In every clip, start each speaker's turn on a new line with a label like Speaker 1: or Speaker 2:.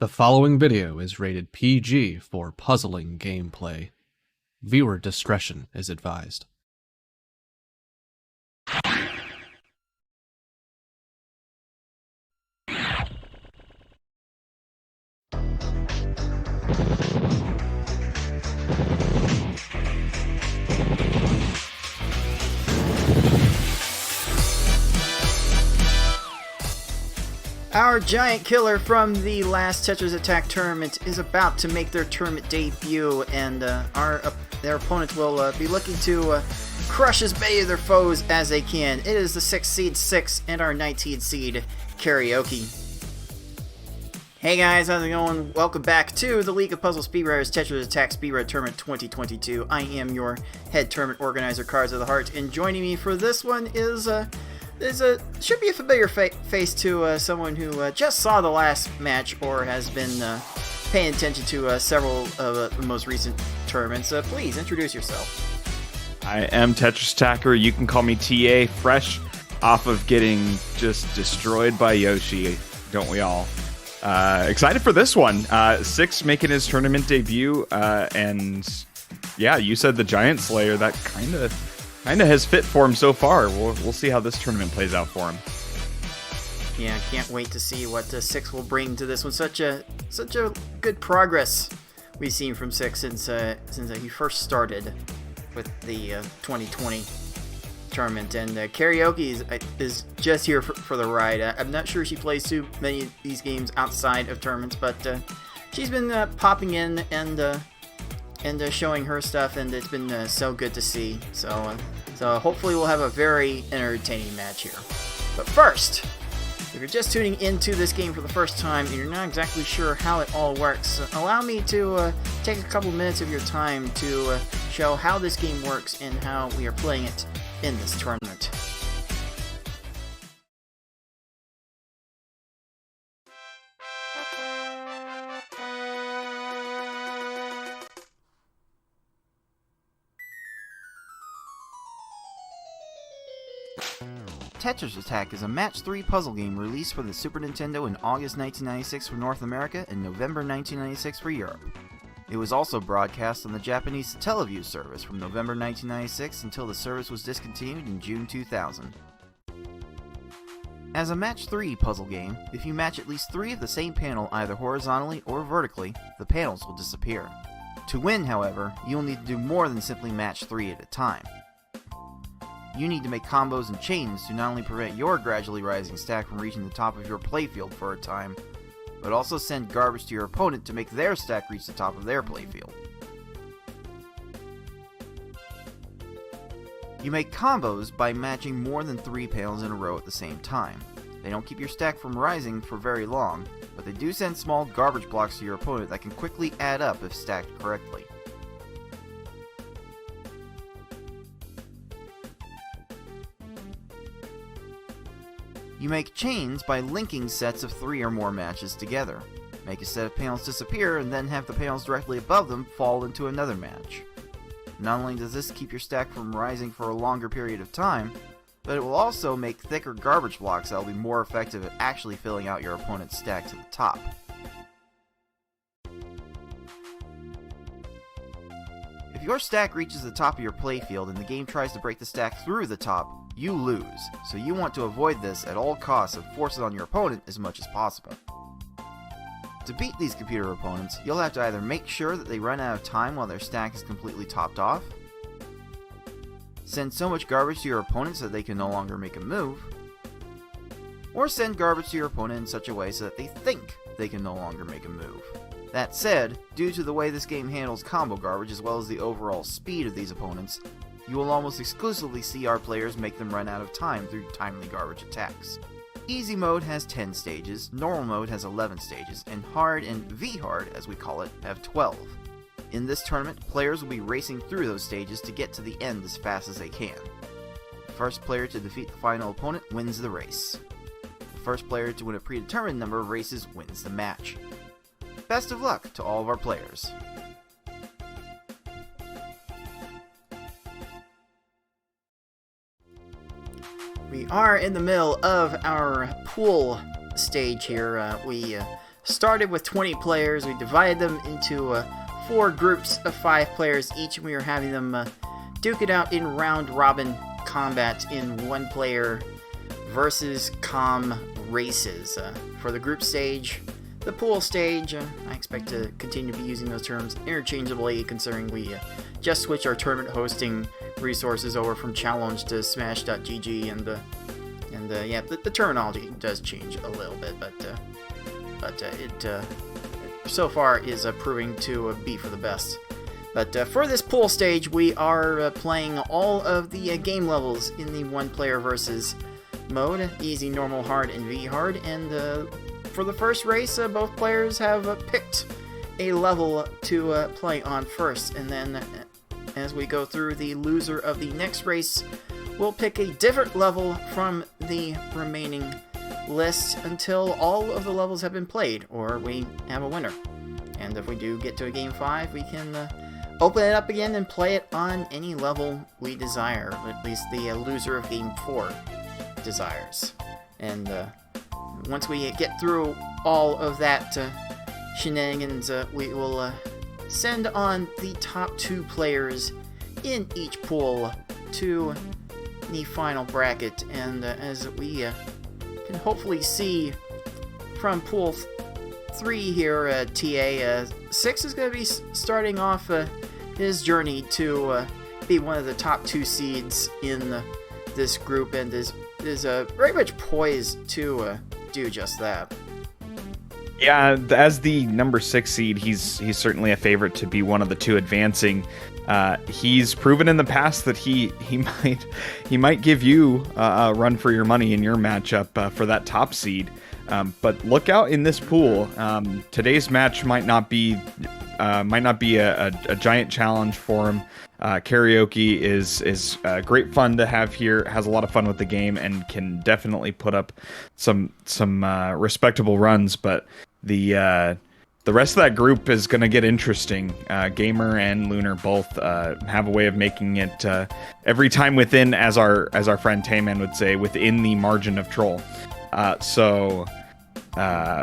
Speaker 1: The following video is rated PG for puzzling gameplay. Viewer discretion is advised.
Speaker 2: Our giant killer from the last Tetris Attack tournament is about to make their tournament debut, and their opponents will be looking to crush as many of their foes as they can. It is the 6th seed 6 and our 19th seed Kariohki. Hey guys, how's it going? Welcome back to the League of Puzzle Speedrunners Tetris Attack Speedrun Tournament 2022. I am your head tournament organizer, Cards of the Heart, and joining me for this one should be a familiar face to someone who just saw the last match or has been paying attention to several of the most recent tournaments. Please introduce yourself.
Speaker 3: I am Tetris Attacker. You can call me TA, fresh off of getting just destroyed by Yoshi, don't we all? Excited for this one. Six making his tournament debut, and yeah, you said the Giant Slayer. That kind of has fit for him so far. We'll see how this tournament plays out for him.
Speaker 2: Yeah, can't wait to see what Six will bring to this one. Such a good progress we've seen from Six since he first started with the 2020 tournament. And Kariohki is just here for the ride. I'm not sure she plays too many of these games outside of tournaments, but she's been popping in and showing her stuff, and it's been so good to see. So hopefully we'll have a very entertaining match here. But first, if you're just tuning into this game for the first time and you're not exactly sure how it all works, allow me to take a couple minutes of your time to show how this game works and how we are playing it in this tournament. Tetris Attack is a Match 3 puzzle game released for the Super Nintendo in August 1996 for North America and November 1996 for Europe. It was also broadcast on the Japanese Teleview service from November 1996 until the service was discontinued in June 2000. As a Match 3 puzzle game, if you match at least 3 of the same panel either horizontally or vertically, the panels will disappear. To win, however, you'll need to do more than simply match 3 at a time. You need to make combos and chains to not only prevent your gradually rising stack from reaching the top of your playfield for a time, but also send garbage to your opponent to make their stack reach the top of their playfield. You make combos by matching more than 3 panels in a row at the same time. They don't keep your stack from rising for very long, but they do send small garbage blocks to your opponent that can quickly add up if stacked correctly. You make chains by linking sets of 3 or more matches together. Make a set of panels disappear and then have the panels directly above them fall into another match. Not only does this keep your stack from rising for a longer period of time, but it will also make thicker garbage blocks that will be more effective at actually filling out your opponent's stack to the top. If your stack reaches the top of your playfield and the game tries to break the stack through the top, you lose, so you want to avoid this at all costs and force it on your opponent as much as possible. To beat these computer opponents, you'll have to either make sure that they run out of time while their stack is completely topped off, send so much garbage to your opponents that they can no longer make a move, or send garbage to your opponent in such a way so that they think they can no longer make a move. That said, due to the way this game handles combo garbage as well as the overall speed of these opponents, you will almost exclusively see our players make them run out of time through timely garbage attacks. Easy mode has 10 stages, normal mode has 11 stages, and hard and V-hard, as we call it, have 12. In this tournament, players will be racing through those stages to get to the end as fast as they can. The first player to defeat the final opponent wins the race. The first player to win a predetermined number of races wins the match. Best of luck to all of our players. We are in the middle of our pool stage here. We started with 20 players. We divided them into 4 groups of 5 players each, and we are having them duke it out in round-robin combat in 1-player versus com races. For the group stage, the pool stage, I expect to continue to be using those terms interchangeably, considering we just switched our tournament hosting resources over from Challenge to Smash.gg, and yeah, the terminology does change a little bit, but it so far is proving to be for the best. But for this pool stage, we are playing all of the game levels in the 1-player versus mode: easy, normal, hard, and V hard. And for the first race, both players have picked a level to play on first, and then as we go through, the loser of the next race will pick a different level from the remaining list until all of the levels have been played, or we have a winner. And if we do get to a game 5, we can open it up again and play it on any level we desire, at least the loser of game 4 desires. And once we get through all of that shenanigans, we will send on the top 2 players in each pool to the final bracket. And as we can hopefully see from pool 3 here, TA, 6 is going to be starting off his journey to be one of the top 2 seeds in this group, and is very much poised to do just that.
Speaker 3: Yeah, as the number 6 seed, he's certainly a favorite to be one of the 2 advancing. He's proven in the past that he might give you a run for your money in your matchup for that top seed. But look out in this pool. Today's match might not be a giant challenge for him. Karaoke is great fun to have here. Has a lot of fun with the game and can definitely put up some respectable runs. But the rest of that group is going to get interesting. Gamer and Lunar both have a way of making it every time within, as our friend Tayman would say, within the margin of troll. So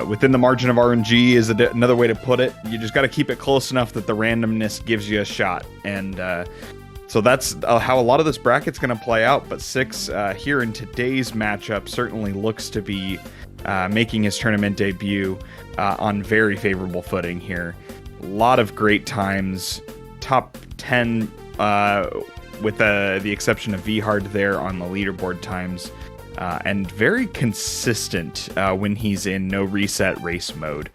Speaker 3: within the margin of RNG is another way to put it. You just got to keep it close enough that the randomness gives you a shot. And so that's how a lot of this bracket's going to play out. But 6 here in today's matchup certainly looks to be making his tournament debut on very favorable footing here. A lot of great times, top 10 with the exception of V-Hard there on the leaderboard times, and very consistent when he's in no reset race mode.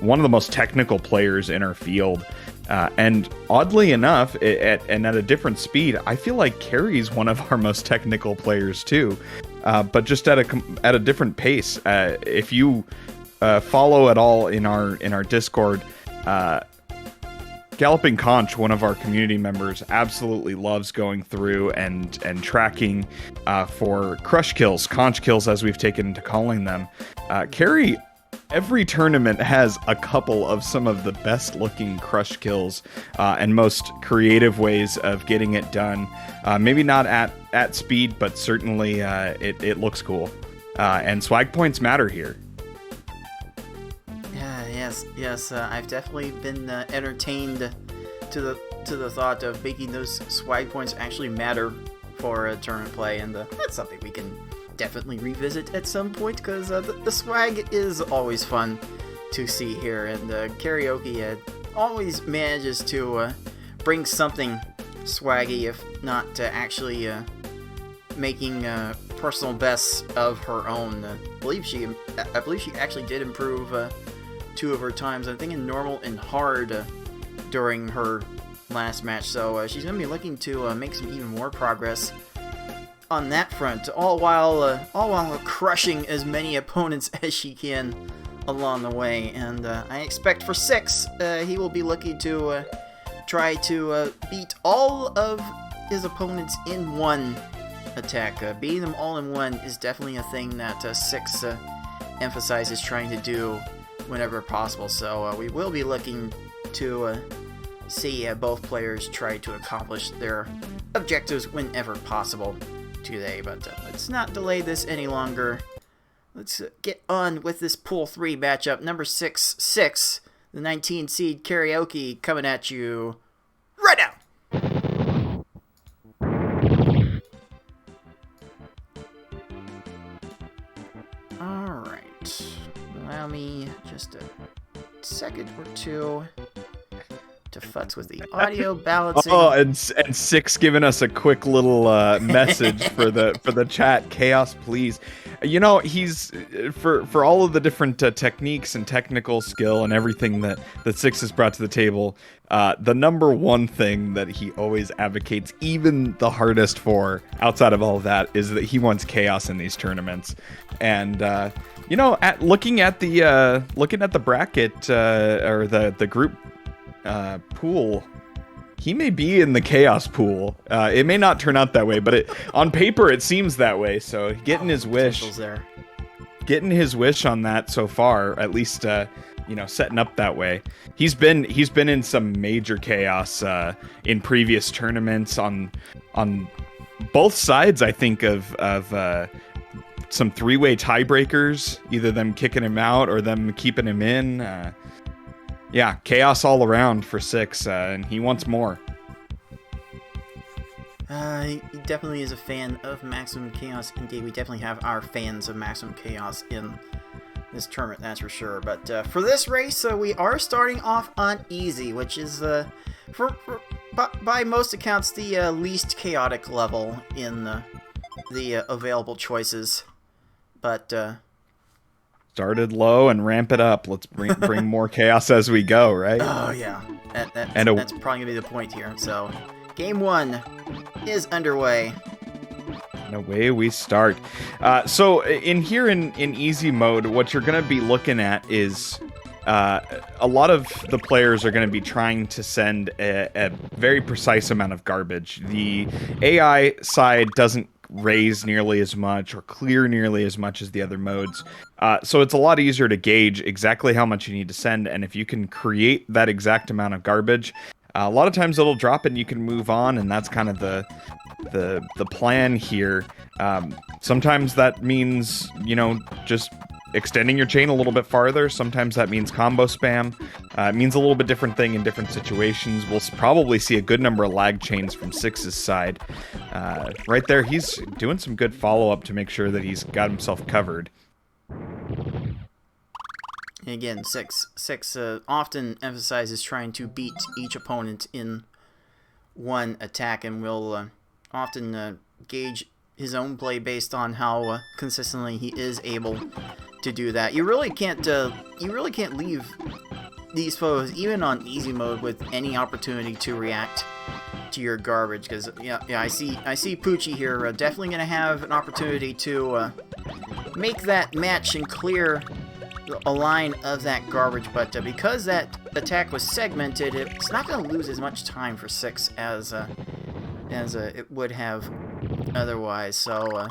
Speaker 3: One of the most technical players in our field, and oddly enough, at a different speed, I feel like Carrie's one of our most technical players too. But just at a different pace. If you follow at all in our Discord, Galloping Conch, one of our community members, absolutely loves going through and tracking for crush kills, conch kills as we've taken to calling them. Carrie, every tournament has a couple of some of the best looking crush kills and most creative ways of getting it done. Maybe not at speed, but certainly it looks cool. And swag points matter here.
Speaker 2: Yes. I've definitely been entertained to the thought of making those swag points actually matter for tournament play, and that's something we can definitely revisit at some point, because the swag is always fun to see here, and Karaoke always manages to bring something swaggy, if not actually making personal bests of her own. I believe she actually did improve 2 of her times, I think in normal and hard, during her last match. So she's going to be looking to make some even more progress on that front, all while crushing as many opponents as she can along the way. And I expect for 6, he will be looking to try to beat all of his opponents in one attack. Beating them all in one is definitely a thing that 6 emphasizes trying to do whenever possible. So we will be looking to see both players try to accomplish their objectives whenever possible today. But let's not delay this any longer. let's get on with this Pool 3 matchup. Number 6, the 19 seed Kariohki coming at you right now. Alright. Allow me just a second or two to futz with the audio balancing.
Speaker 3: Oh, and Six giving us a quick little message for the chat. Chaos, please. You know, he's for all of the different techniques and technical skill and everything that Six has brought to the table. The number one thing that he always advocates, even the hardest for, outside of all of that, is that he wants chaos in these tournaments. And you know, looking at the bracket or the group pool, he may be in the chaos pool. It may not turn out that way, but on paper it seems that way. So getting his wish on that so far, at least setting up that way. He's been in some major chaos in previous tournaments on both sides, I think, of some three-way tiebreakers, either them kicking him out or them keeping him in. Yeah, chaos all around for Six, and he wants more.
Speaker 2: He definitely is a fan of Maximum Chaos. Indeed, we definitely have our fans of Maximum Chaos in this tournament, that's for sure. But for this race, we are starting off on easy, which is, by most accounts, the least chaotic level in the available choices. But
Speaker 3: started low and ramp it up. Let's bring more chaos as we go, right?
Speaker 2: Oh yeah, that's probably gonna be the point here. So, game 1 is underway.
Speaker 3: And away we start. So in easy mode, what you're gonna be looking at is a lot of the players are going to be trying to send a very precise amount of garbage. The AI side doesn't raise nearly as much or clear nearly as much as the other modes. So it's a lot easier to gauge exactly how much you need to send, and if you can create that exact amount of garbage, a lot of times it'll drop and you can move on, and that's kind of the plan here. Sometimes that means, just extending your chain a little bit farther. Sometimes that means combo spam. It means a little bit different thing in different situations. We'll probably see a good number of lag chains from Six's side. Right there, he's doing some good follow-up to make sure that he's got himself covered.
Speaker 2: And again, Six often emphasizes trying to beat each opponent in one attack, and will often gauge his own play based on how consistently he is able to do that. You really can't leave these foes, even on easy mode, with any opportunity to react to your garbage, because I see Poochie here definitely going to have an opportunity to make that match and clear a line of that garbage, but because that attack was segmented, it's not going to lose as much time for Six as it would have otherwise. So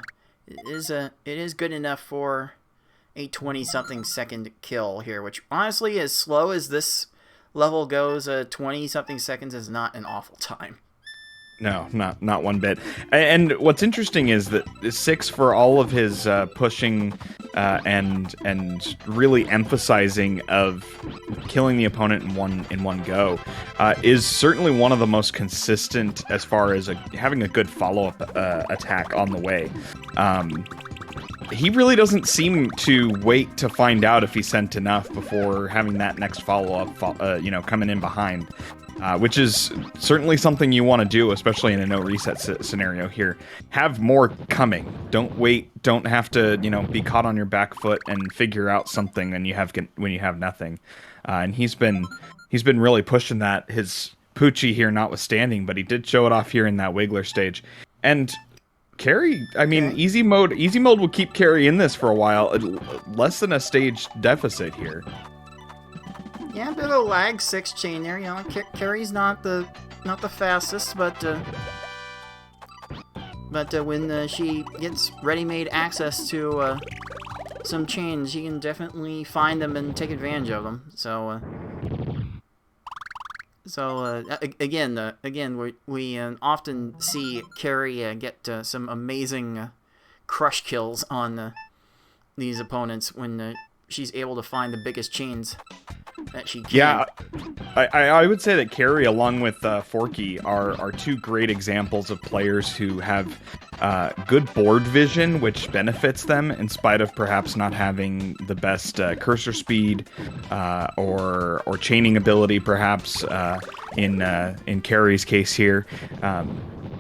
Speaker 2: it is good enough for a 20-something second kill here, which honestly, as slow as this level goes, 20-something seconds is not an awful time.
Speaker 3: No, not one bit. And what's interesting is that Six, for all of his pushing and really emphasizing of killing the opponent in one go, is certainly one of the most consistent as far as having a good follow-up attack on the way. He really doesn't seem to wait to find out if he sent enough before having that next follow-up, coming in behind. Which is certainly something you want to do, especially in a no reset scenario here. Have more coming. Don't wait. Don't have to, be caught on your back foot and figure out something when you have nothing. And he's been really pushing that. His Poochie here notwithstanding, but he did show it off here in that Wiggler stage. And Carry, easy mode will keep Carry in this for a while. Less than a stage deficit here.
Speaker 2: Yeah, a bit of a lag 6 chain there. Carry's not the fastest, but when she gets ready-made access to some chains, she can definitely find them and take advantage of them. So again, we often see Carry get some amazing crush kills on these opponents when she's able to find the biggest chains that she can.
Speaker 3: Yeah, I would say that Carrie, along with Forky, are two great examples of players who have good board vision, which benefits them in spite of perhaps not having the best cursor speed or chaining ability, perhaps in Carrie's case here.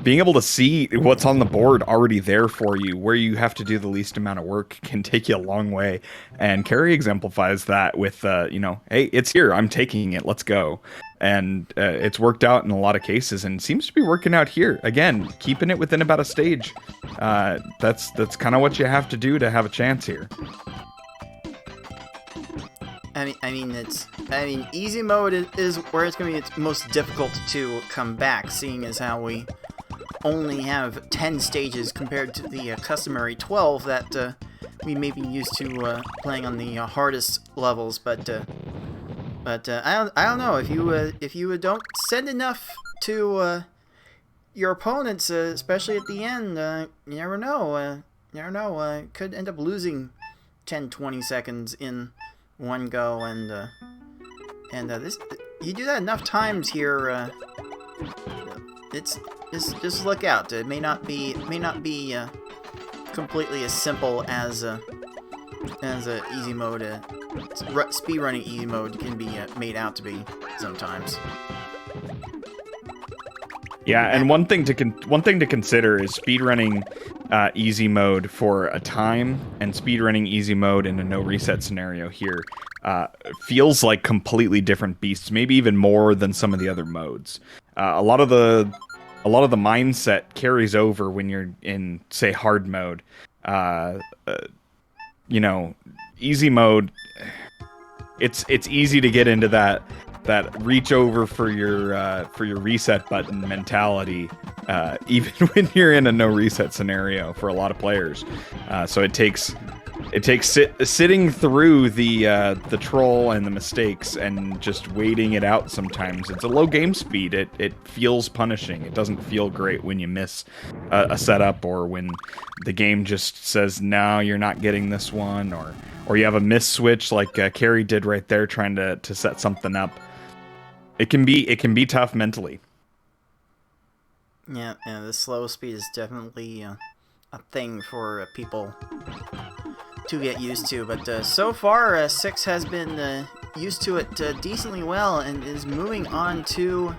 Speaker 3: Being able to see what's on the board already there for you, where you have to do the least amount of work, can take you a long way. And Carrie exemplifies that with, hey, it's here. I'm taking it. Let's go. And it's worked out in a lot of cases and seems to be working out here. Again, keeping it within about a stage. That's kind of what you have to do to have a chance here.
Speaker 2: I mean, easy mode is where it's going to be its most difficult to come back, seeing as how we only have 10 stages compared to the customary 12 that we may be used to playing on the hardest levels. But I don't know, if you don't send enough to your opponents, especially at the end, you never know. Could end up losing 10-20 seconds in one go, and this, you do that enough times here, it's just look out. It may not be completely as simple as a easy mode, speedrunning easy mode can be made out to be sometimes.
Speaker 3: Yeah, and one thing to consider is speedrunning easy mode for a time and speedrunning easy mode in a no reset scenario here feels like completely different beasts, maybe even more than some of the other modes. A lot of the mindset carries over when you're in, say, hard mode. Easy mode, it's easy to get into that reach over for your reset button mentality, even when you're in a no reset scenario for a lot of players. So it takes sitting through the troll and the mistakes and just waiting it out sometimes. It's a low game speed. It feels punishing. It doesn't feel great when you miss a setup, or when the game just says, no, you're not getting this one, or you have a miss switch like Carrie did right there trying to set something up. It can be tough mentally.
Speaker 2: Yeah, the slow speed is definitely a thing for people to get used to, but so far 6 has been used to it decently well and is moving on to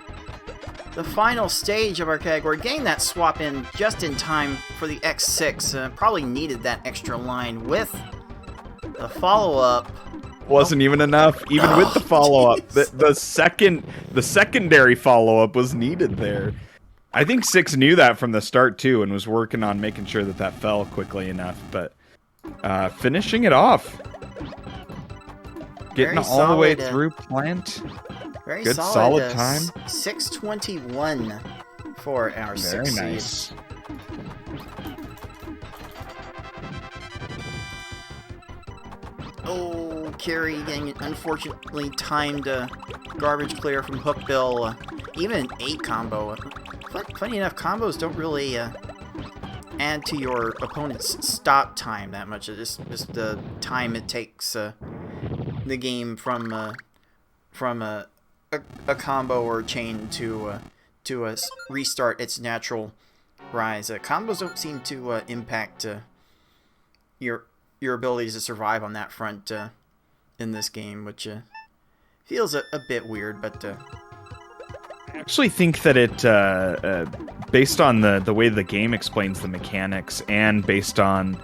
Speaker 2: the final stage of our category, getting that swap in just in time for the X6. Probably needed that extra line with the follow-up.
Speaker 3: Wasn't even enough, even with the follow-up. The secondary follow-up was needed there. I think 6 knew that from the start too, and was working on making sure that fell quickly enough, but finishing it off. Getting all the way through plant.
Speaker 2: Very
Speaker 3: good solid time.
Speaker 2: 6:21 for our 6 seed.
Speaker 3: Nice.
Speaker 2: Oh, Carrie getting an unfortunately timed garbage clear from Hookbill. Even an 8 combo. Funny enough, combos don't really add to your opponent's stop time that much. It's just the time it takes the game from a combo or chain to restart its natural rise. Combos don't seem to impact your abilities to survive on that front in this game, which feels a bit weird, but
Speaker 3: I actually think that it, based on the way the game explains the mechanics, and based on,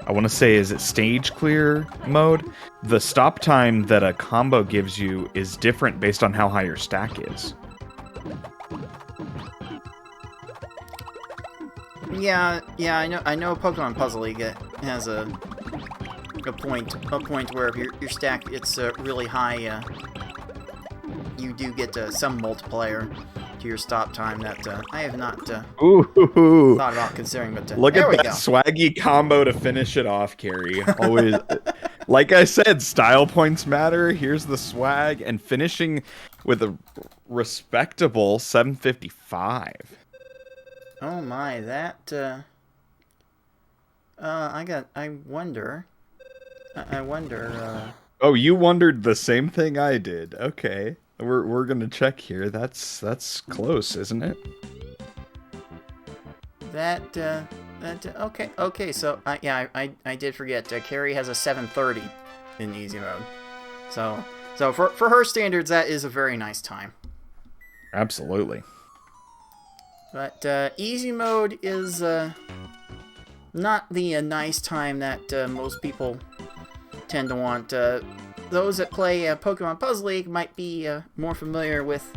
Speaker 3: I want to say, is it stage clear mode? The stop time that a combo gives you is different based on how high your stack is.
Speaker 2: Yeah, I know Pokemon Puzzle League has a point where if your stack it's really high, you do get some multiplier to your stop time that I have not thought about considering. But
Speaker 3: look at that swaggy combo to finish it off, Carrie. Always, like I said, style points matter. Here's the swag, and finishing with a respectable 755.
Speaker 2: Oh my, that I wonder. I wonder.
Speaker 3: Oh, you wondered the same thing I did. Okay, we're gonna check here. That's close, isn't it?
Speaker 2: Okay. So I did forget. Carrie has a 7:30 in easy mode. So for her standards, that is a very nice time.
Speaker 3: Absolutely.
Speaker 2: But easy mode is not the nice time that most people tend to want. Those that play Pokemon Puzzle League might be more familiar with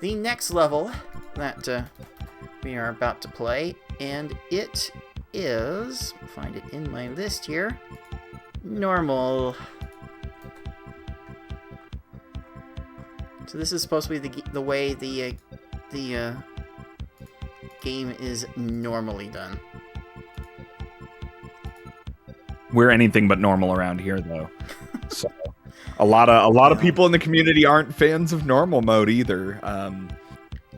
Speaker 2: the next level that we are about to play, and it is, find it in my list here, normal. So this is supposed to be the way the game is normally done.
Speaker 3: We're anything but normal around here, though. So a lot of people in the community aren't fans of normal mode either.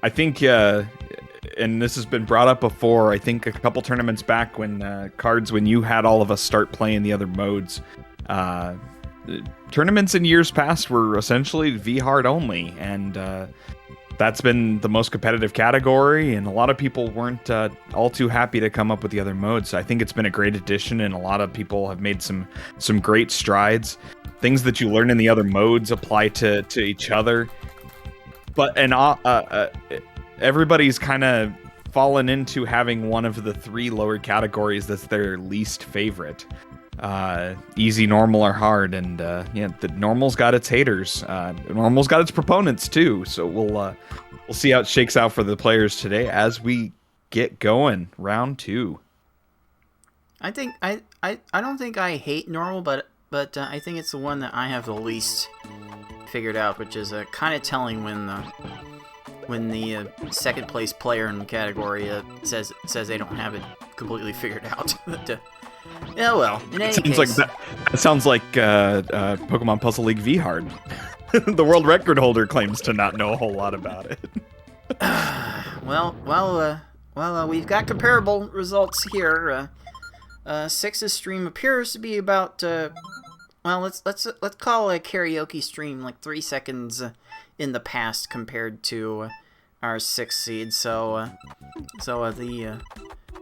Speaker 3: I think, and this has been brought up before, I think a couple tournaments back when you had all of us start playing the other modes, tournaments in years past were essentially V-hard only, and that's been the most competitive category, and a lot of people weren't all too happy to come up with the other modes. So I think it's been a great addition, and a lot of people have made some great strides. Things that you learn in the other modes apply to each other. But everybody's kind of fallen into having one of the 3 lower categories that's their least favorite. Easy, normal, or hard, and the normal's got its haters. Normal's got its proponents too. So we'll see how it shakes out for the players today as we get going. Round 2.
Speaker 2: I don't think I hate normal, but I think it's the one that I have the least figured out, which is kind of telling when the second place player in the category says they don't have it completely figured out. But, yeah, well, in any case.
Speaker 3: That sounds like Pokemon Puzzle League V-hard. The world record holder claims to not know a whole lot about it.
Speaker 2: Well, we've got comparable results here. Six's stream appears to be about let's call a karaoke stream like 3 seconds in the past compared to our 6th seed. So the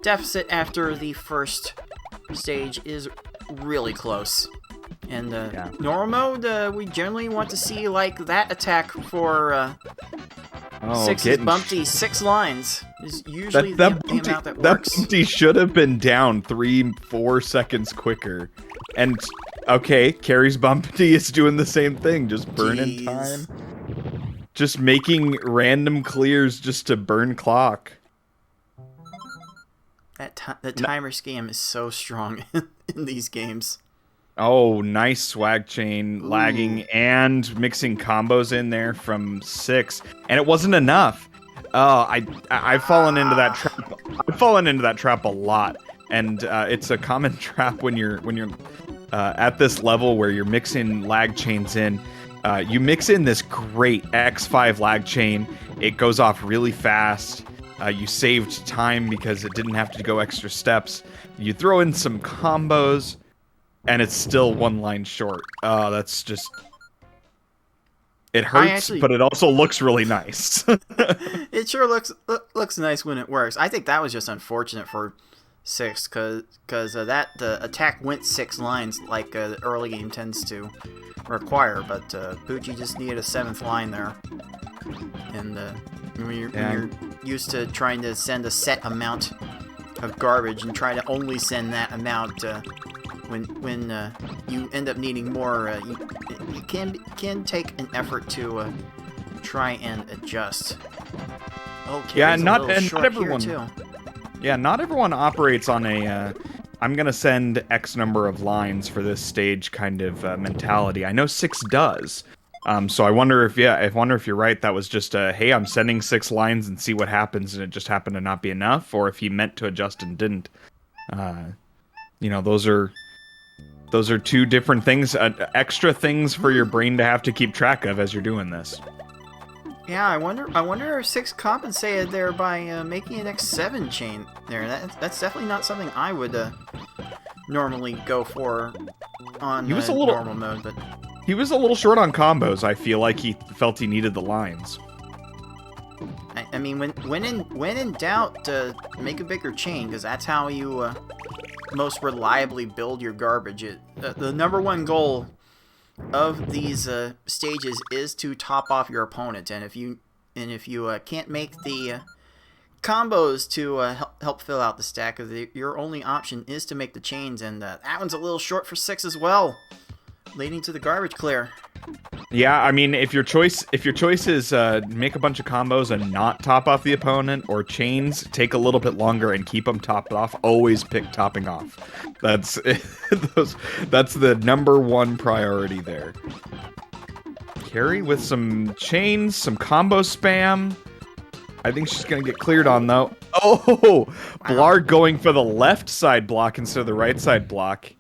Speaker 2: deficit after the first stage is really close. And normal mode, we generally want to see like that attack for 6's bumpy 6 lines is usually the amount that works.
Speaker 3: That bumpy should have been down 3-4 seconds quicker. And okay, Carrie's bumpy is doing the same thing, just burning time. Just making random clears just to burn clock.
Speaker 2: The timer scam is so strong in these games.
Speaker 3: Oh, nice swag chain, lagging, and mixing combos in there from 6. And it wasn't enough. I've fallen into that trap. I've fallen into that trap a lot. And it's a common trap when you're at this level where you're mixing lag chains in. You mix in this great X5 lag chain. It goes off really fast. You saved time because it didn't have to go extra steps. You throw in some combos, and it's still 1 line short. That's just... It hurts, but it also looks really nice.
Speaker 2: It sure looks nice when it works. I think that was just unfortunate for 6, because the attack went 6 lines like the early game tends to require, but Bucci just needed a 7th line there. And when you're used to trying to send a set amount of garbage and try to only send that amount, when you end up needing more, it can take an effort to try and adjust. Okay,
Speaker 3: yeah, not everyone. Yeah, not everyone operates on a I'm gonna send X number of lines for this stage kind of mentality. I know 6 does. So I wonder if you're right. That was just hey, I'm sending 6 lines and see what happens, and it just happened to not be enough, or if he meant to adjust and didn't. Those are 2 different things, extra things for your brain to have to keep track of as you're doing this.
Speaker 2: Yeah, I wonder if 6 compensated there by making an X7 chain there. That's definitely not something I would normally go for. on
Speaker 3: He was a little
Speaker 2: normal mode, but
Speaker 3: He was a little short on combos. I feel like he felt he needed the lines.
Speaker 2: I mean, when in doubt, make a bigger chain, because that's how you most reliably build your garbage. The number one goal of these stages is to top off your opponent, and if you can't make the combos to help fill out the stack, your only option is to make the chains, and that one's a little short for 6 as well, leading to the garbage clear.
Speaker 3: Yeah, I mean, if your choice is make a bunch of combos and not top off the opponent, or chains take a little bit longer and keep them topped off, always pick topping off. That's that's the number one priority there. Carry with some chains, some combo spam. I think she's gonna get cleared on though. Oh, Blarg going for the left side block instead of the right side block.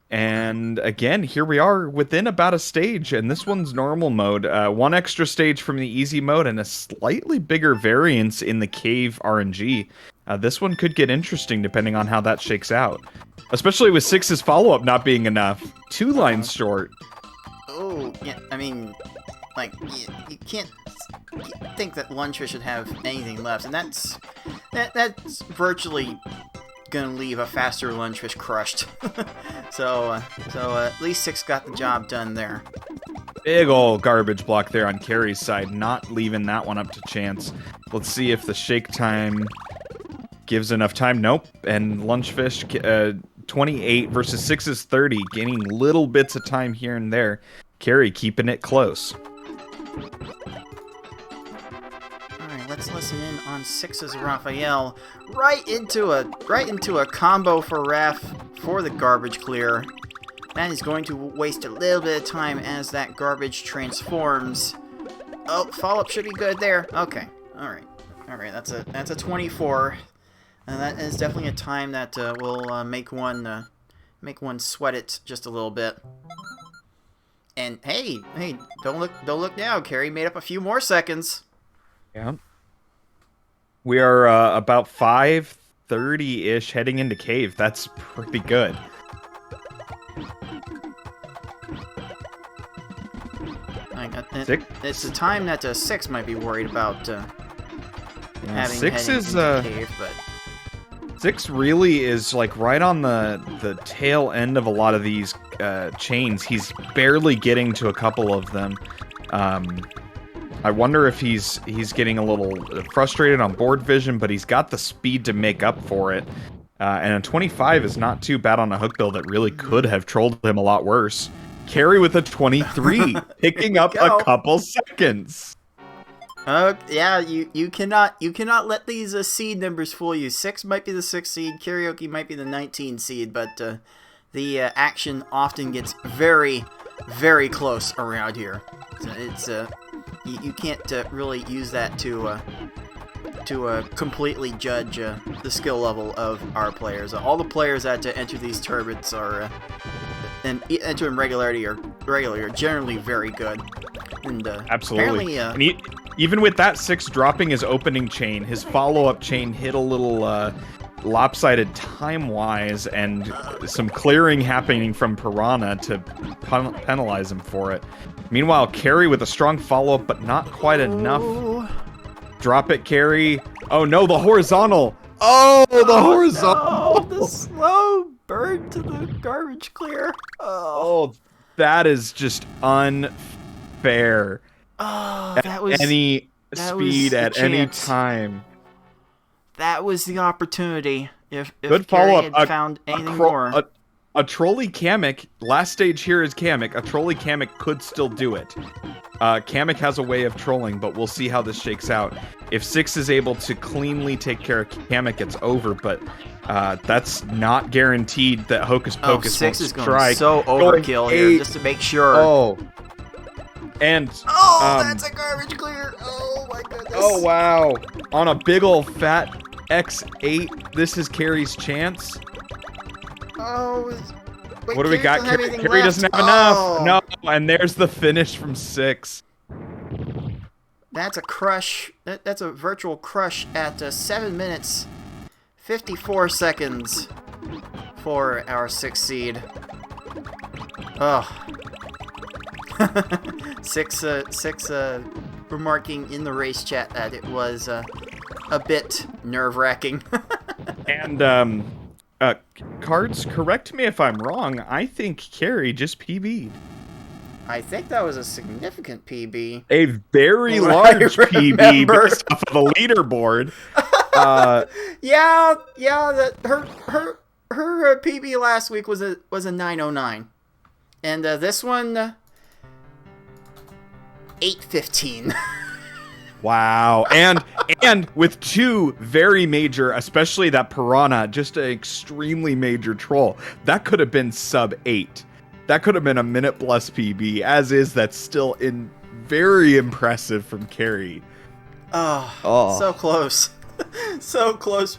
Speaker 3: And again, here we are within about a stage, and this one's normal mode. One extra stage from the easy mode and a slightly bigger variance in the cave RNG. This one could get interesting depending on how that shakes out. Especially with 6's follow-up not being enough. 2 lines short.
Speaker 2: Oh, yeah, I mean, like, you can't think that Lunchfish should have anything left, and that's virtually gonna leave a faster Lunchfish crushed. so at least 6 got the job done there.
Speaker 3: Big ol' garbage block there on Carrie's side, not leaving that one up to chance. Let's see if the shake time gives enough time. Nope. And Lunchfish, 28 versus 6's 30, gaining little bits of time here and there. Carrie keeping it close.
Speaker 2: Let's listen in on 6's Raphael. Right into a combo for Raph for the garbage clear. That is going to waste a little bit of time as that garbage transforms. Oh, follow-up should be good there. Okay. Alright. That's a 24. And that is definitely a time that will make one sweat it just a little bit. And hey, don't look now. Carrie made up a few more seconds.
Speaker 3: Yeah. We are about 5:30-ish heading into cave. That's pretty good.
Speaker 2: It's a time that 6 might be worried about having
Speaker 3: 6
Speaker 2: heading
Speaker 3: is
Speaker 2: into cave, but
Speaker 3: 6 really is like right on the tail end of a lot of these chains. He's barely getting to a couple of them. I wonder if he's getting a little frustrated on board vision, but he's got the speed to make up for it. And a 25 is not too bad on a hook build that really could have trolled him a lot worse. Carry with a 23, picking up a couple seconds.
Speaker 2: Yeah, you cannot let these seed numbers fool you. 6 might be the 6th seed, Karioki might be the 19 seed, but the action often gets very, very close around here. So it's you can't really use that to completely judge the skill level of our players. All the players that enter these tournaments are and enter them regularly are generally very good. And
Speaker 3: absolutely. And even with that 6 dropping his opening chain, his follow-up chain hit a little lopsided time-wise, and some clearing happening from Piranha to penalize him for it. Meanwhile, Carrie with a strong follow-up, but not quite enough. Drop it, Carrie. Oh no, the horizontal. Oh, the horizontal.
Speaker 2: No, the slow burn to the garbage clear.
Speaker 3: Oh, that is just unfair.
Speaker 2: Oh, that was
Speaker 3: any speed at any time.
Speaker 2: That was the opportunity. If
Speaker 3: good
Speaker 2: Carrie
Speaker 3: follow-up.
Speaker 2: had found anything more.
Speaker 3: A trolley Kamek, last stage here is Kamek. A trolley Kamek could still do it. Kamek has a way of trolling, but we'll see how this shakes out. If 6 is able to cleanly take care of Kamek, it's over, but that's not guaranteed that Hocus Pocus
Speaker 2: 6
Speaker 3: won't
Speaker 2: is going
Speaker 3: strike.
Speaker 2: so overkill here, just to make sure.
Speaker 3: Oh. And
Speaker 2: that's a garbage clear. Oh my goodness.
Speaker 3: Oh wow. On a big ol' fat X8, this is Carrie's chance.
Speaker 2: Oh, wait,
Speaker 3: what do we got? Carrie doesn't have enough. No, and there's the finish from 6.
Speaker 2: That's a crush. That's a virtual crush at 7 minutes, 54 seconds for our 6th seed. Oh. Six remarking in the race chat that it was a bit nerve-wracking.
Speaker 3: And Cards, correct me if I'm wrong. I think Carrie just PB'd.
Speaker 2: I think that was a significant PB.
Speaker 3: A very large PB based off of the leaderboard.
Speaker 2: Yeah. Her PB last week was a 909, and this one 815.
Speaker 3: Wow. And with two very major, especially that Piranha, just an extremely major troll. That could have been sub 8. That could have been a minute plus PB. As is, that's still very impressive from Carrie.
Speaker 2: Oh. So close. so close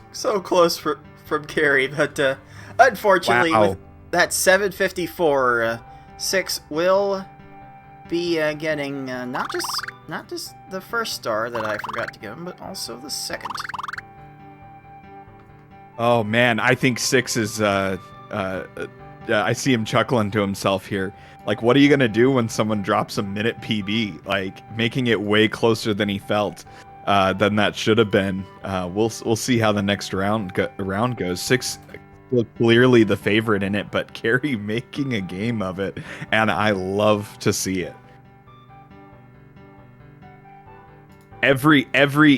Speaker 2: from Carrie, but unfortunately with that 754, 6 will be getting not just the first star that I forgot to give him, but also the second.
Speaker 3: Oh man, I think 6 is I see him chuckling to himself here. Like, what are you gonna do when someone drops a minute PB? Like, making it way closer than he felt than that should have been. We'll see how the next round goes. 6 clearly the favorite in it, but Carrie making a game of it, and I love to see it. Every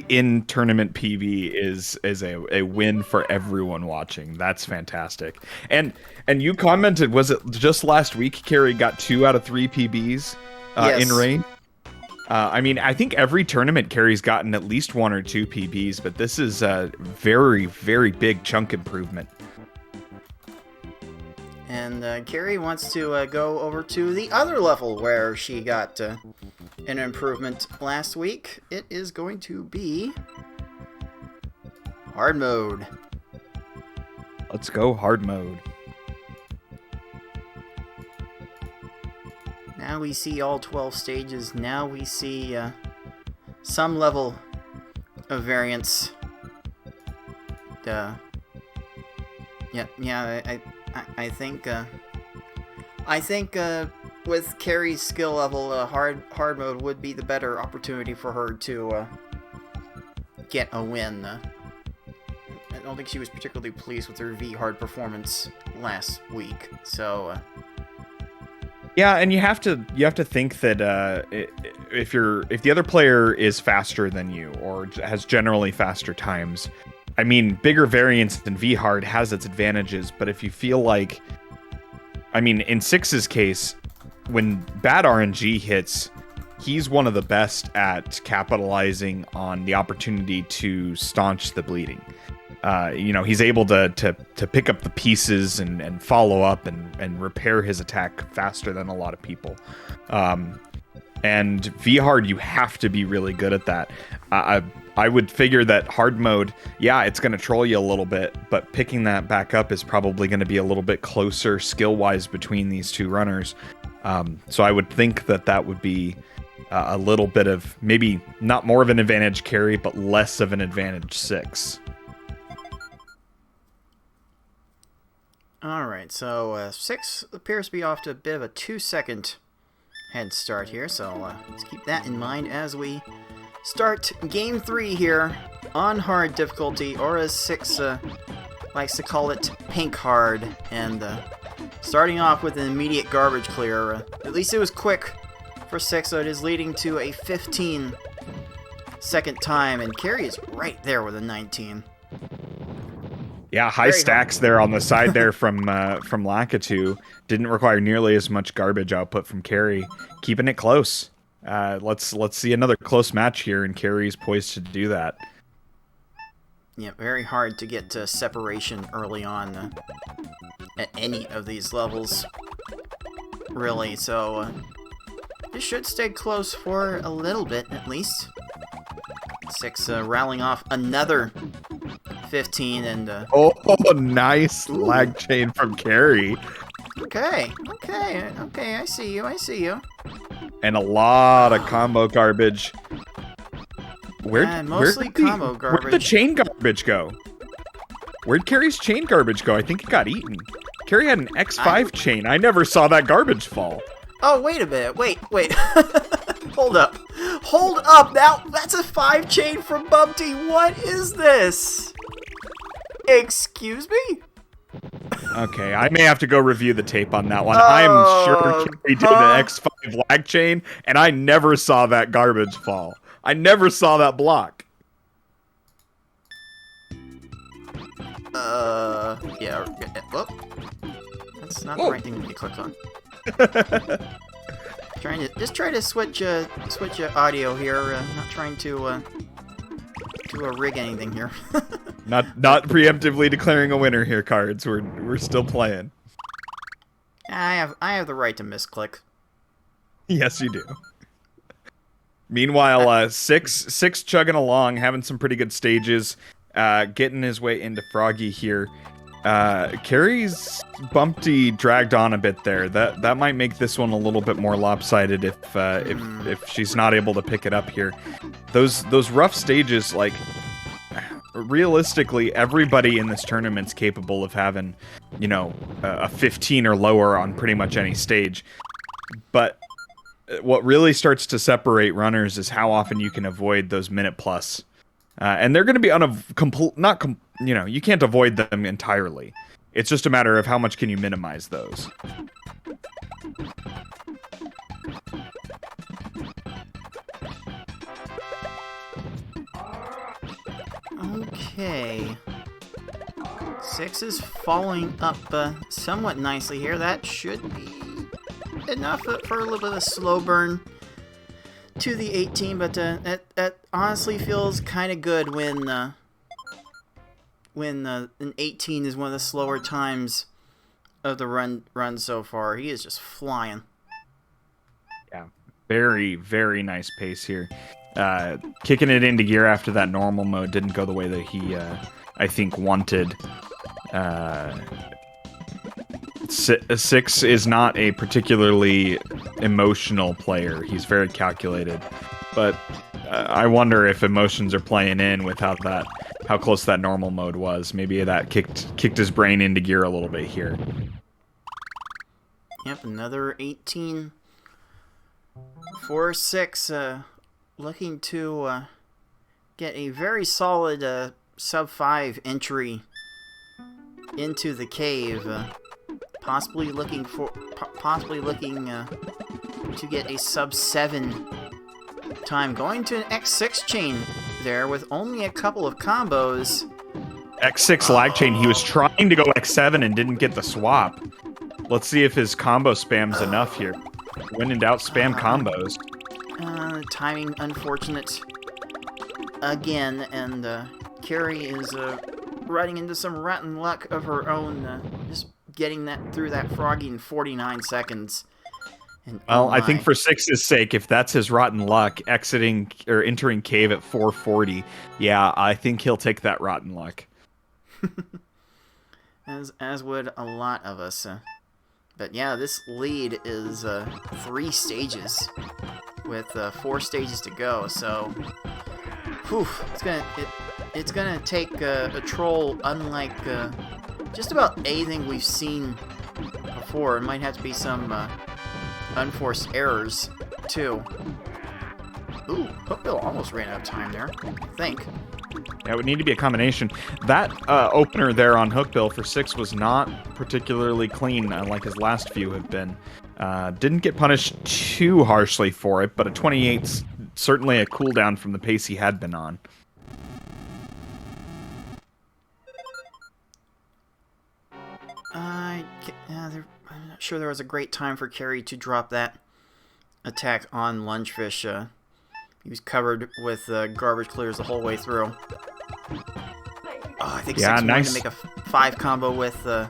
Speaker 3: in tournament PB is a win for everyone watching. That's fantastic. And you commented, was it just last week Carrie got 2 out of 3 PBs
Speaker 2: yes.
Speaker 3: in rain? I mean, I think every tournament Carrie's gotten at least 1 or 2 PBs, but this is a very, very big chunk improvement.
Speaker 2: And Carrie wants to go over to the other level where she got an improvement last week. It is going to be hard mode.
Speaker 3: Let's go hard mode.
Speaker 2: Now we see all 12 stages. Now we see some level of variance. I think with Carrie's skill level, hard mode would be the better opportunity for her to get a win. I don't think she was particularly pleased with her V-hard performance last week, so.
Speaker 3: Yeah, and you have to think that if the other player is faster than you or has generally faster times, I mean, bigger variance than V-hard has its advantages, but if you feel like, I mean, in 6's case, when bad RNG hits, he's one of the best at capitalizing on the opportunity to staunch the bleeding. He's able to pick up the pieces and follow up and repair his attack faster than a lot of people. And V-hard, you have to be really good at that. I would figure that hard mode, yeah, it's going to troll you a little bit, but picking that back up is probably going to be a little bit closer skill-wise between these two runners. So I would think that would be a little bit of, maybe not more of an advantage Carrie, but less of an advantage 6.
Speaker 2: Alright, so 6 appears to be off to a bit of a 2-second head start here, so let's keep that in mind as we start Game 3 here on hard difficulty, or as 6 likes to call it, pink hard, and starting off with an immediate garbage clear. At least it was quick for 6, so it is leading to a 15-second time, and Carrie is right there with a 19.
Speaker 3: Yeah, high stacks there on the side there from Lakitu. Didn't require nearly as much garbage output from Carrie. Keeping it close. Let's see another close match here, and Carrie's poised to do that.
Speaker 2: Yeah, very hard to get separation early on at any of these levels, really. So this should stay close for a little bit at least. 6 rallying off another 15 and
Speaker 3: oh, nice lag chain from Carrie.
Speaker 2: Okay, I see you.
Speaker 3: And a lot of combo garbage.
Speaker 2: Mostly combo garbage.
Speaker 3: Where'd the chain garbage go? Where'd Carrie's chain garbage go? I think it got eaten. Carrie had an X5 chain. I never saw that garbage fall.
Speaker 2: Oh, wait a minute. Wait. Hold up. Hold up. That's a 5 chain from Bumpty. What is this? Excuse me?
Speaker 3: Okay, I may have to go review the tape on that one. I'm sure Carrie did an X5 lag chain, and I never saw that garbage fall. I never saw that block.
Speaker 2: Yeah. Oh. That's not the right thing to be clicked on. Try to switch audio here. Not trying to rig anything here.
Speaker 3: Not preemptively declaring a winner here, Cards. We're still playing.
Speaker 2: I have the right to misclick.
Speaker 3: Yes, you do. Meanwhile, six chugging along, having some pretty good stages, getting his way into Froggy here. Carrie's Bumpty dragged on a bit there. That might make this one a little bit more lopsided if she's not able to pick it up here. Those rough stages, like, realistically, everybody in this tournament's capable of having, a 15 or lower on pretty much any stage. But what really starts to separate runners is how often you can avoid those minute plus. And they're going to be you can't avoid them entirely. It's just a matter of how much can you minimize those.
Speaker 2: Okay. 6 is following up somewhat nicely here. That should be enough for a little bit of a slow burn to the 18, but that honestly feels kind of good when an 18 is one of the slower times of the run so far. He is just flying.
Speaker 3: Yeah, very, very nice pace here. Kicking it into gear after that normal mode didn't go the way that he, I think, wanted. 6 is not a particularly emotional player. He's very calculated, but I wonder if emotions are playing in with how close that normal mode was. Maybe that kicked his brain into gear a little bit here.
Speaker 2: Yep, another 18 for 6, looking to get a very solid sub 5 entry into the cave. Possibly looking to get a sub 7 time. Going to an X6 chain there with only a couple of combos.
Speaker 3: X6 lag chain. He was trying to go X7 and didn't get the swap. Let's see if his combo spam's enough here. When in doubt, spam combos.
Speaker 2: Timing unfortunate again, and Carrie is running into some rotten luck of her own. Just getting that through that Froggy in 49 seconds. And,
Speaker 3: well, I think for 6's sake, if that's his rotten luck, exiting or entering cave at 440, yeah, I think he'll take that rotten luck.
Speaker 2: as would a lot of us. But yeah, this lead is 3 stages with 4 stages to go. So, whew, it's gonna take a troll unlike just about anything we've seen before. It might have to be some unforced errors too. Ooh, Hookbill almost ran out of time there, I think.
Speaker 3: Yeah, it would need to be a combination. That opener there on Hookbill for 6 was not particularly clean, like his last few have been. Didn't get punished too harshly for it, but a 28's certainly a cooldown from the pace he had been on.
Speaker 2: I'm not sure there was a great time for Carrie to drop that attack on Lungefish. He was covered with garbage clears the whole way through. Oh, I think 6 wanted to make a 5 combo with the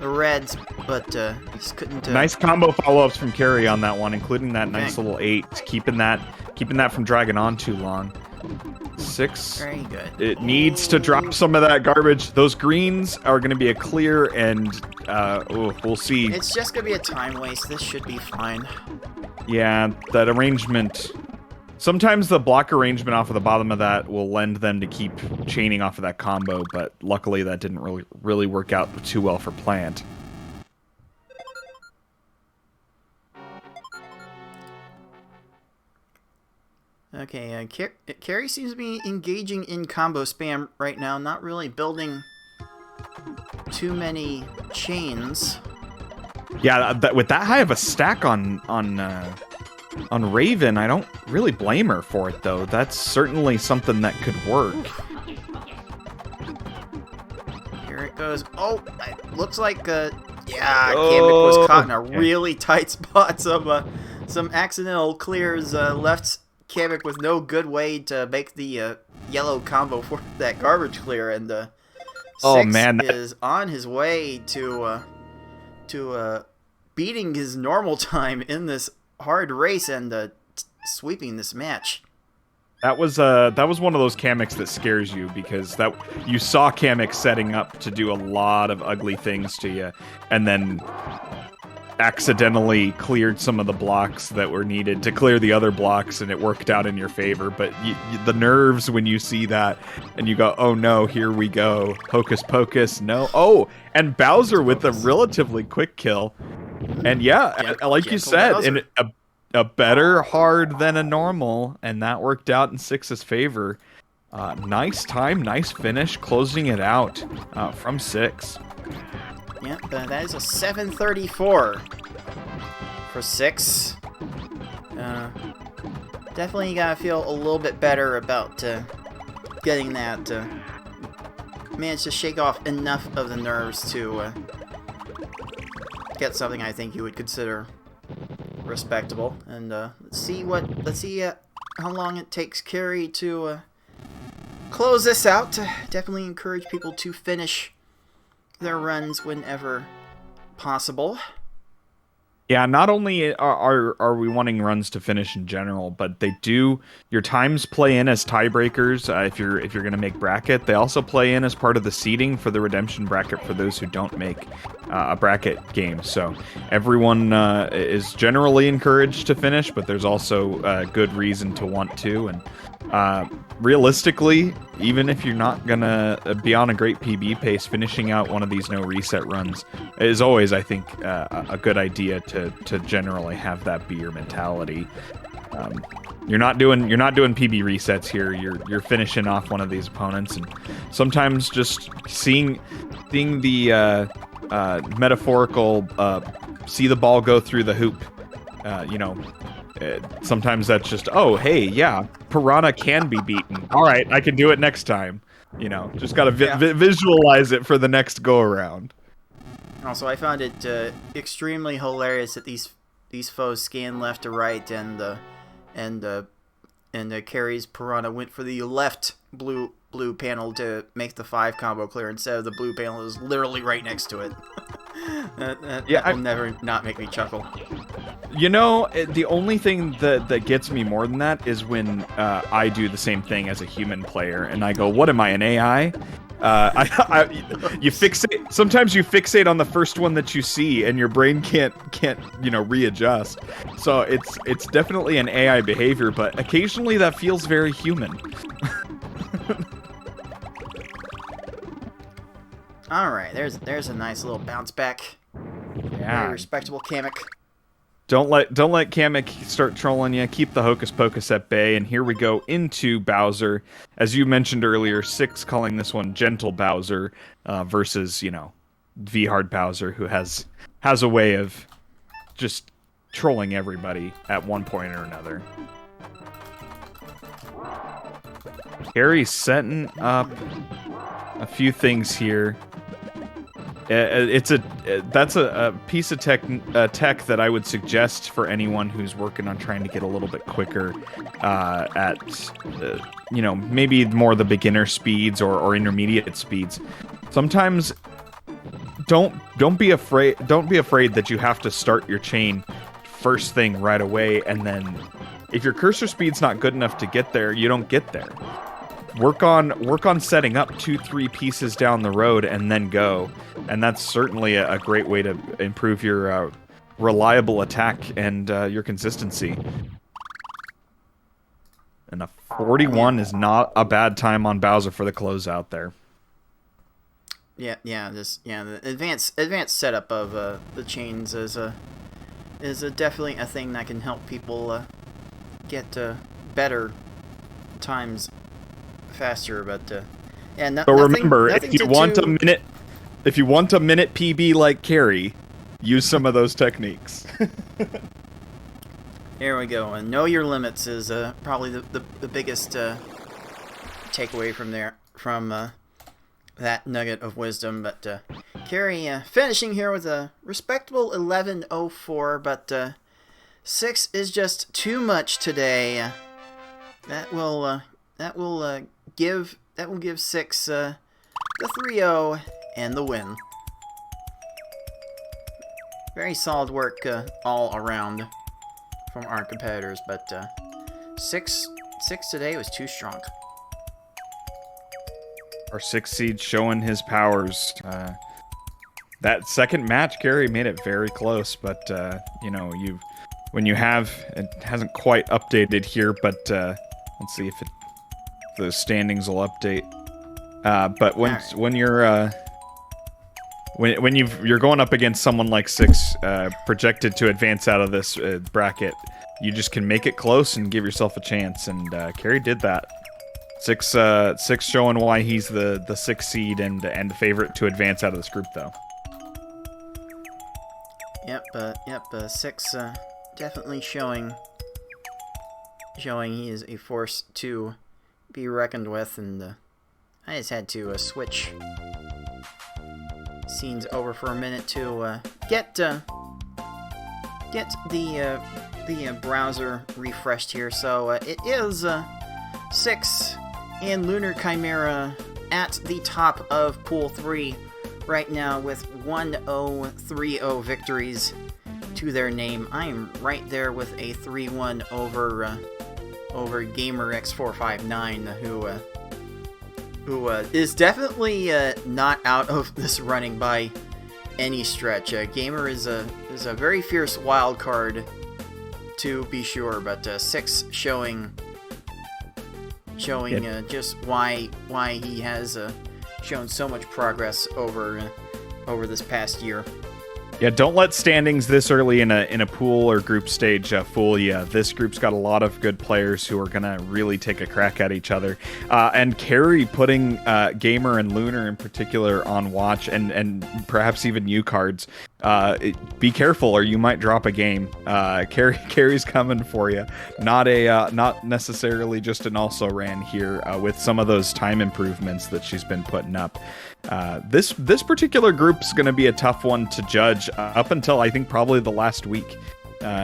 Speaker 2: Reds, but just couldn't.
Speaker 3: Nice combo follow-ups from Carrie on that one, including that nice little 8, keeping that from dragging on too long. 6.
Speaker 2: Very good.
Speaker 3: It needs to drop some of that garbage. Those greens are going to be a clear, and we'll see.
Speaker 2: It's just going to be a time waste. This should be fine.
Speaker 3: Yeah, that arrangement Sometimes the block arrangement off of the bottom of that will lend them to keep chaining off of that combo, but luckily that didn't really work out too well for Plant.
Speaker 2: Okay, Carrie seems to be engaging in combo spam right now, not really building too many chains.
Speaker 3: Yeah, with that high of a stack on Raven, I don't really blame her for it, though. That's certainly something that could work.
Speaker 2: Here it goes. Oh, it looks like, yeah, Kamek was caught in a really tight spot. Some accidental clears left Kamek with no good way to make the yellow combo for that garbage clear, and Six is on his way to beating his normal time in this hard race and sweeping this match.
Speaker 3: That was one of those Kameks that scares you, because you saw Kamek setting up to do a lot of ugly things to you, and then accidentally cleared some of the blocks that were needed to clear the other blocks, and it worked out in your favor. But the nerves when you see that and you go, oh no, here we go, hocus pocus, no. Oh, and Bowser with a relatively quick kill. And yeah, like you said, in a better hard than a normal, and that worked out in Six's favor. Nice time, nice finish, closing it out from Six.
Speaker 2: Yep, that is a 734 for Six. Definitely gotta feel a little bit better about getting that. Managed to shake off enough of the nerves to get something I think you would consider respectable. And let's see how long it takes Carrie to close this out. Definitely encourage people to finish their runs whenever possible.
Speaker 3: Yeah, not only are we wanting runs to finish in general, but your times play in as tiebreakers if you're going to make bracket. They also play in as part of the seeding for the redemption bracket for those who don't make a bracket game. So everyone is generally encouraged to finish, but there's also a good reason to want to. And realistically, even if you're not gonna be on a great PB pace, finishing out one of these no reset runs is always, I think, a good idea to generally have that be your mentality. You're not doing PB resets here. You're finishing off one of these opponents, and sometimes just seeing the metaphorical see the ball go through the hoop. Sometimes that's just, oh, hey, yeah, Piranha can be beaten. All right, I can do it next time. Just got to visualize it for the next go-around.
Speaker 2: Also, I found it extremely hilarious that these foes scan left to right, and Carrie's Piranha went for the left blue panel to make the 5 combo clear instead of the blue panel that was literally right next to it. that will never not make me chuckle.
Speaker 3: The only thing that gets me more than that is when I do the same thing as a human player, and I go, what am I, an AI? Sometimes you fixate on the first one that you see, and your brain can't readjust. So it's definitely an AI behavior, but occasionally that feels very human.
Speaker 2: All right, there's a nice little bounce back.
Speaker 3: Yeah,
Speaker 2: very respectable Kamek.
Speaker 3: Don't let Kamek start trolling you. Keep the hocus pocus at bay, and here we go into Bowser. As you mentioned earlier, Six calling this one Gentle Bowser versus V-Hard Bowser, who has a way of just trolling everybody at one point or another. Carrie's setting up a few things here. That's a piece of tech that I would suggest for anyone who's working on trying to get a little bit quicker at maybe more the beginner speeds or intermediate speeds. Sometimes don't be afraid that you have to start your chain first thing right away, and then if your cursor speed's not good enough to get there, you don't get there. Work on setting up 2-3 pieces down the road and then go, and that's certainly a great way to improve your reliable attack and your consistency. And a 41 is not a bad time on Bowser for the closeout there.
Speaker 2: The advanced setup of the chains is definitely a thing that can help people get better times faster. But
Speaker 3: so remember, if you want a minute PB like Carrie, use some of those techniques.
Speaker 2: There we go. And know your limits is probably the biggest takeaway from that nugget of wisdom. But Carrie finishing here with a respectable 11:04, but 6 is just too much today. That will give 6 the 3-0 and the win. Very solid work all around from our competitors, but 6 today was too strong.
Speaker 3: Our 6 seed showing his powers. That second match, Gary made it very close, but when you have, it hasn't quite updated here, but let's see if the standings will update. But when you're going up against someone like 6 projected to advance out of this bracket, you just can make it close and give yourself a chance, and Carrie did that. 6 showing why he's the 6th seed and the favorite to advance out of this group, though.
Speaker 2: Yep. 6 definitely showing he is a force to be reckoned with, and I just had to switch scenes over for a minute to get the browser refreshed here. So it is 6 and Lunar Chimera at the top of Pool 3 right now with 1-0-3-0 victories to their name. I am right there with a 3-1 over Gamer X459, who is definitely not out of this running by any stretch. Gamer is a very fierce wild card, to be sure, but 6 showing just why he has shown so much progress over this past year.
Speaker 3: Yeah, don't let standings this early in a pool or group stage fool you. This group's got a lot of good players who are gonna really take a crack at each other. And Carrie putting Gamer and Lunar in particular on watch, and perhaps even you cards. Be careful, or you might drop a game. Carrie's coming for you. Not necessarily just an also ran here with some of those time improvements that she's been putting up. This particular group's going to be a tough one to judge up until I think probably the last week.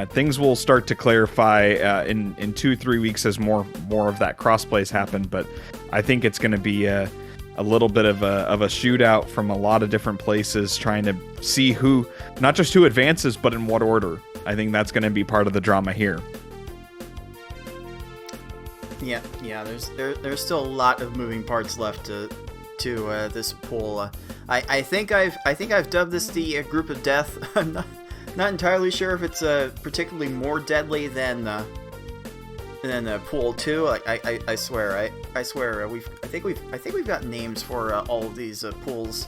Speaker 3: Things will start to clarify in 2-3 weeks as more of that crossplays happen. But I think it's going to be a little bit of a shootout from a lot of different places, trying to see not just who advances, but in what order. I think that's going to be part of the drama here.
Speaker 2: Yeah. There's still a lot of moving parts left to this pool. I think I've dubbed this the group of death. I'm not entirely sure if it's particularly more deadly than pool 2. I swear I think we've got names for all of these pools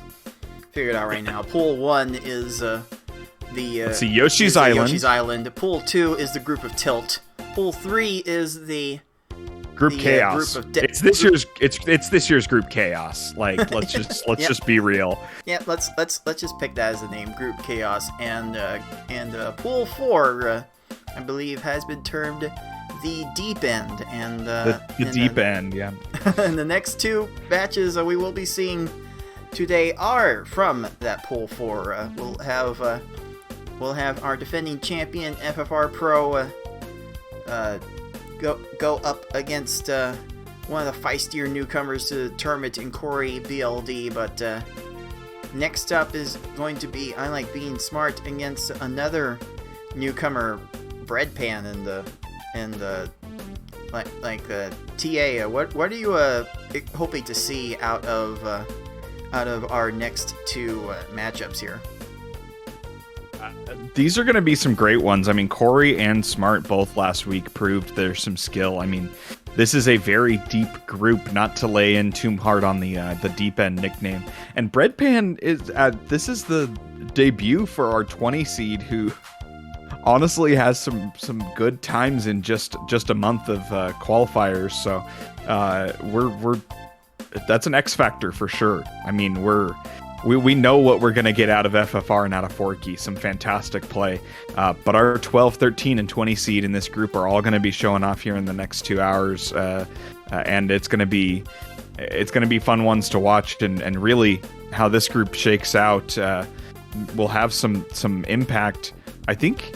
Speaker 2: figured out right now. Pool 1 is
Speaker 3: let's see, Yoshi's Island.
Speaker 2: Pool 2 is the group of Tilt. Pool 3 is the
Speaker 3: Group Chaos. It's this year's Group Chaos. Like, let's just be real.
Speaker 2: Yeah, let's just pick that as the name, Group Chaos. And Pool 4, I believe, has been termed the Deep End. And
Speaker 3: the Deep End, yeah.
Speaker 2: And the next 2 matches we will be seeing today are from that Pool 4. We'll have our defending champion FFR Pro go up against one of the feistier newcomers to the tournament in Corey BLD, but next up is going to be I Like Being Smart against another newcomer, Breadpan, and TA. What are you hoping to see out of our next 2 matchups here?
Speaker 3: These are going to be some great ones. I mean, Corey and Smart both last week proved there's some skill. I mean, this is a very deep group, not to lay in too hard on the deep end nickname. And Breadpan is this is the debut for our 20 seed, who honestly has some good times in just a month of qualifiers. So we're that's an X factor for sure. I mean, we know what we're going to get out of FFR and out of Forky, some fantastic play. But our 12, 13, and 20 seed in this group are all going to be showing off here in the next 2 hours. And it's going to be fun ones to watch, and really how this group shakes out will have some impact, I think,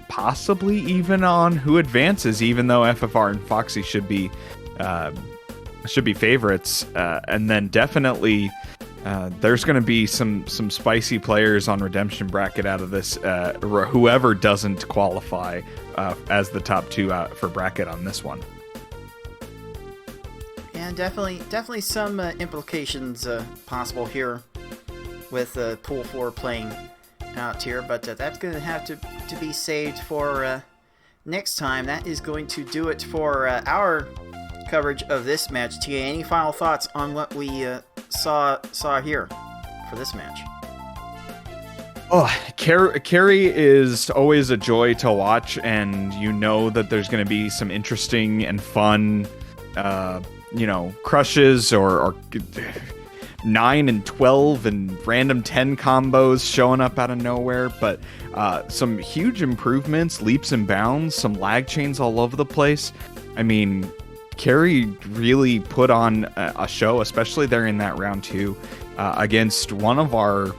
Speaker 3: possibly even on who advances, even though FFR and Foxy should be favorites. And then definitely there's going to be some spicy players on redemption bracket out of this, whoever doesn't qualify as the top two for bracket on this one.
Speaker 2: And definitely some implications possible here with Pool 4 playing out here, but that's going to have to be saved for next time. That is going to do it for our coverage of this match. TA, any final thoughts on what we saw here for this match?
Speaker 3: Oh, Carrie is always a joy to watch, and you know that there's going to be some interesting and fun, crushes or 9 and 12 and random 10 combos showing up out of nowhere, but some huge improvements, leaps and bounds, some lag chains all over the place. I mean, Carrie really put on a show, especially there in that round 2 against one of our,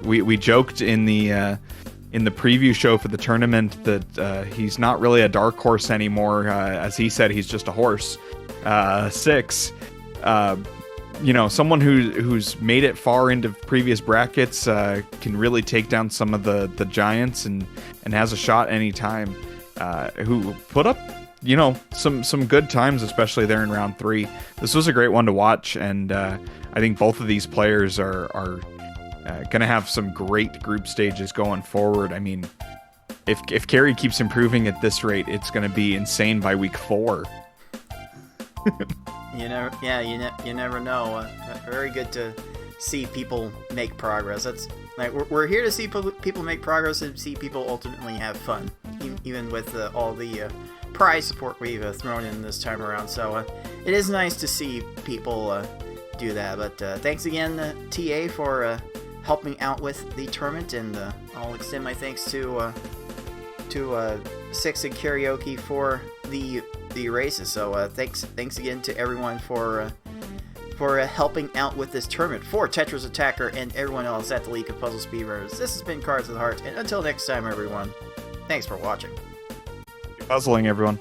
Speaker 3: we joked in the preview show for the tournament that he's not really a dark horse anymore. As he said, he's just a horse. 6. Someone who's made it far into previous brackets, can really take down some of the giants and has a shot anytime, who put up some good times, especially there in round 3. This was a great one to watch, and I think both of these players are going to have some great group stages going forward. I mean, if Carrie keeps improving at this rate, it's going to be insane by week 4.
Speaker 2: You never know. Very good to see people make progress. That's like we're here to see people make progress and see people ultimately have fun, even with all the prize support we've thrown in this time around. So it is nice to see people do that. But thanks again, TA, for helping out with the tournament, and I'll extend my thanks to Six and Kariohki for the races. So thanks again to everyone for helping out with this tournament. For Tetris Attacker and everyone else at the League of Puzzle Speedrunners, this has been Cards of the Heart, and until next time, everyone, thanks for watching.
Speaker 3: Keep puzzling, everyone.